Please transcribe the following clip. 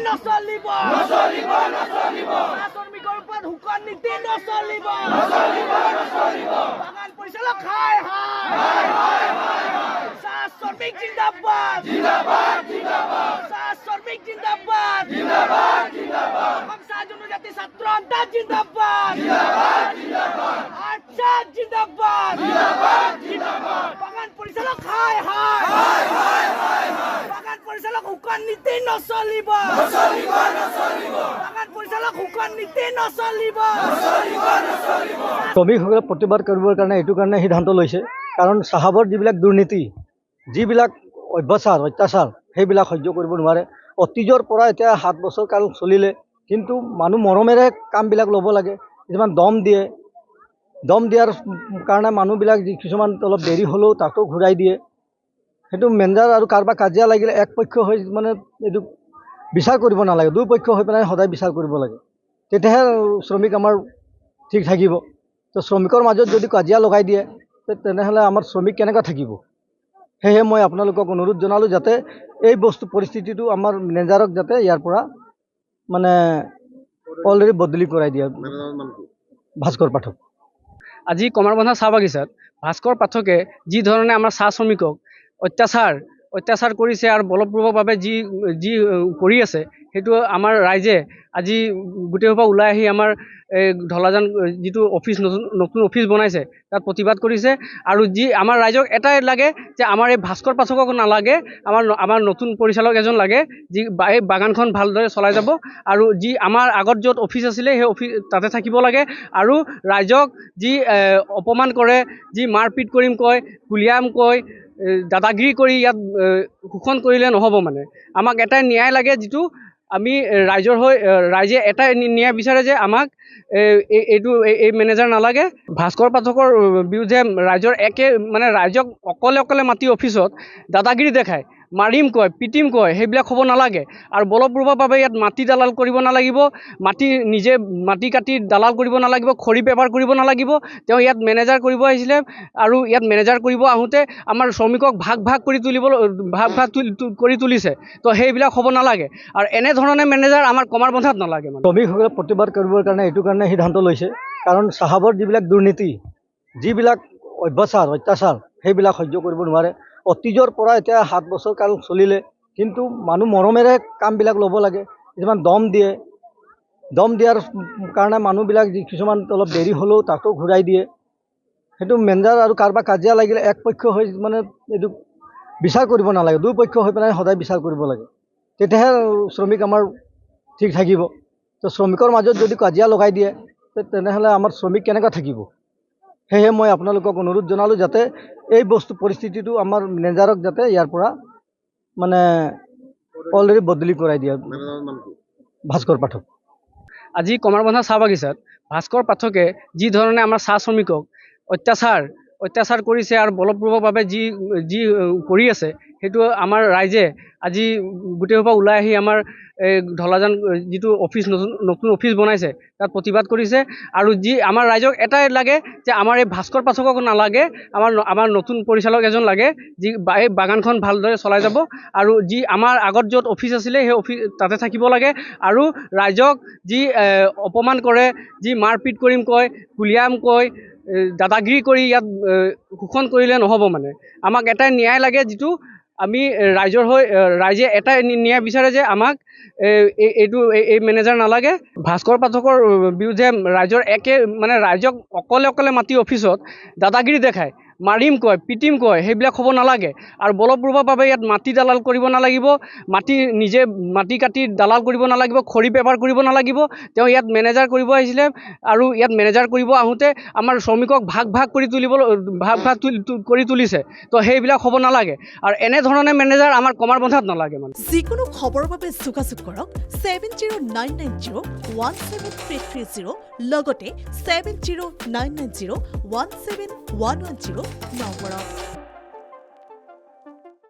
নচলিব শ্ৰমিকৰ ওপৰত শুকান নীতি নচলিব বাগান পৰিচালক হাই চাহ শ্ৰমিক জিন্দাবাদ চাহ শ্ৰমিক জিন্দাবাদ অসম চাহ জনজাতি ছাত্ৰ সন্থা জিন্দাবাদ আচ্ছা জিন্দাবাদ বাগান পৰিচালক হাই বাগান পৰিচালক শুকান নীতি নচলিব বাগান পৰিচালক শুকান নীতি নচলিব শ্ৰমিকসকলে প্ৰতিবাদ কৰিবৰ কাৰণে এইটো কাৰণে সিদ্ধান্ত লৈছে কাৰণ চাহাবৰ যিবিলাক দুৰ্নীতি যিবিলাক অত্যাচাৰ সেইবিলাক সহ্য কৰিব নোৱাৰে অতীজৰ পৰা এতিয়া 7 বছৰ কাল চলিলে কিন্তু মানুহ মৰমেৰে কামবিলাক ল'ব লাগে কিছুমান দম দিয়াৰ কাৰণে মানুহবিলাক কিছুমান অলপ দেৰি হ'লেও তাতো ঘূৰাই দিয়ে সেইটো মেনেজাৰ আৰু কাৰোবাৰ কাজিয়া লাগিলে এক পক্ষ হৈ মানে এইটো বিচাৰ কৰিব নালাগে দুই পক্ষ হৈ পেলাই সদায় বিচাৰ কৰিব লাগে তেতিয়াহে শ্ৰমিক আমাৰ ঠিক থাকিব তো শ্ৰমিকৰ মাজত যদি কাজিয়া লগাই দিয়ে তেনেহ'লে আমাৰ শ্ৰমিক কেনেকৈ থাকিব সেয়েহে মই আপোনালোকক অনুৰোধ জনালোঁ যাতে এই পৰিস্থিতিটো আমাৰ মেনেজাৰক যাতে ইয়াৰ পৰা মানে অলৰেডি বদলি কৰাই দিয়ে ভাস্কৰ পাঠক আজি কমাৰবন্ধা চাহ বাগিচাত ভাস্কৰ পাঠকে যি ধৰণে আমাৰ চাহ শ্ৰমিকক অত্যাচাৰ কৰিছে আৰু বলপূৰ্বকভাৱে যি কৰি আছে সেইটো আমাৰ ৰাইজে আজি গোটেইসোপা ওলাই আহি আমাৰ ঢলাজান যিটো অফিচ নতুন অফিচ বনাইছে তাত প্ৰতিবাদ কৰিছে আৰু আমাৰ ৰাইজক এটাই লাগে যে আমাৰ এই ভাস্কৰ পাঠকক নালাগে আমাৰ নতুন পৰিচালক এজন লাগে যি এই বাগানখন ভালদৰে চলাই যাব আৰু আমাৰ আগত য'ত অফিচ আছিলে সেই অফিচ তাতে থাকিব লাগে আৰু ৰাইজক যি অপমান কৰে যি মাৰপিট কৰিম কয় গুলীয়াম কয় দাদাগিৰি কৰি ইয়াত শোষণ কৰিলে নহ'ব মানে আমাক এটাই ন্যায় লাগে যিটো আমি ৰাইজে এটাই ন্যায় বিচাৰে যে আমাক এই মেনেজাৰ নালাগে ভাস্কৰ পাঠকৰ বিৰুদ্ধে ৰাইজক অকলে মাতি অফিচত দাদাগিৰি দেখায় মাৰিম কয় পিটিম কয় সেইবিলাক হ'ব নালাগে আৰু বলপূৰ্বকভাৱে ইয়াত মাটি দালাল কৰিব নালাগিব মাটি কাটি দালাল কৰিব নালাগিব খৰি বেপাৰ কৰিব নালাগিব তেওঁ ইয়াত মেনেজাৰ কৰিব আহিছিলে আৰু ইয়াত মেনেজাৰ কৰিব আহোঁতে আমাৰ শ্ৰমিকক ভাগ কৰি তুলিছে তো সেইবিলাক হ'ব নালাগে আৰু এনেধৰণে মেনেজাৰ আমাৰ কমাৰবন্ধাত নালাগে মানে শ্ৰমিকসকলে প্ৰতিবাদ কৰিবৰ কাৰণে এইটো কাৰণে সিদ্ধান্ত লৈছে কাৰণ চাহাবৰ যিবিলাক দুৰ্নীতি যিবিলাক অত্যাচাৰ সেইবিলাক সহ্য কৰিব নোৱাৰে অতীজৰ পৰা এতিয়া 7 বছৰ কাল চলিলে কিন্তু মানুহ মৰমেৰে কামবিলাক ল'ব লাগে কিছুমান দম দিয়াৰ কাৰণে মানুহবিলাক কিছুমান অলপ দেৰি হ'লেও তাতো ঘূৰাই দিয়ে সেইটো মেনেজাৰ আৰু কাৰোবাৰ কাজিয়া লাগিলে এক পক্ষ হৈ মানে এইটো বিচাৰ কৰিব নালাগে দুই পক্ষ হৈ পেলাই সদায় বিচাৰ কৰিব লাগে তেতিয়াহে শ্ৰমিক আমাৰ ঠিক থাকিব তো শ্ৰমিকৰ মাজত যদি কাজিয়া লগাই দিয়ে তেনেহ'লে আমাৰ শ্ৰমিক কেনেকৈ থাকিব সেয়েহে মই আপোনালোকক অনুৰোধ জনালোঁ যাতে এই পৰিস্থিতিটো আমাৰ মেনেজাৰক যাতে ইয়াৰ পৰা মানে অলৰেডি বদলি কৰাই দিয়ে ভাস্কৰ পাঠক আজি কমাৰবন্ধা চাহ বাগিচাত ভাস্কৰ পাঠকে যি ধৰণে আমাৰ চাহ শ্ৰমিকক অত্যাচাৰ কৰিছে আৰু বলপূৰ্বকভাৱে যি কৰি আছে সেইটো আমাৰ ৰাইজে আজি গোটেইসোপা ওলাই আহি আমাৰ ঢলাজান যিটো অফিচ নতুন অফিচ বনাইছে তাত প্ৰতিবাদ কৰিছে আৰু আমাৰ ৰাইজক এটাই লাগে যে আমাৰ এই ভাস্কৰ পাঠকক নালাগে আমাৰ নতুন পৰিচালক এজন লাগে যি এই বাগানখন ভালদৰে চলাই যাব আৰু আমাৰ আগত য'ত অফিচ আছিলে সেই অফিচ তাতে থাকিব লাগে আৰু ৰাইজক যি অপমান কৰে যি মাৰপিট কৰিম কয় গুলীয়াম কয় দাদাগিৰি কৰি ইয়াত শোষণ কৰিলে নহ'ব মানে আমাক এটাই ন্যায় লাগে যিটো আমি ৰাইজে এটাই ন্যায় বিচাৰে যে আমাক এই মেনেজাৰ নালাগে ভাস্কৰ পাঠকৰ বিৰুদ্ধে ৰাইজক অকলে মাতি অফিচত দাদাগিৰি দেখায় মাৰিম কয় পিটিম কয় সেইবিলাক হ'ব নালাগে আৰু বলপূৰ্বকভাৱে ইয়াত মাটি দালাল কৰিব নালাগিব মাটি কাটি দালাল কৰিব নালাগিব খৰি বেপাৰ কৰিব নালাগিব তেওঁ ইয়াত মেনেজাৰ কৰিব আহিছিলে আৰু ইয়াত মেনেজাৰ কৰিব আহোঁতে আমাৰ শ্ৰমিকক ভাগ কৰি তুলিছে তো সেইবিলাক হ'ব নালাগে আৰু এনেধৰণে মেনেজাৰ আমাৰ কমাৰবন্ধাত নালাগে মানে যিকোনো খবৰৰ বাবে যোগাযোগ কৰক 7099017330 লগতে 7099017110 নম্বৰত।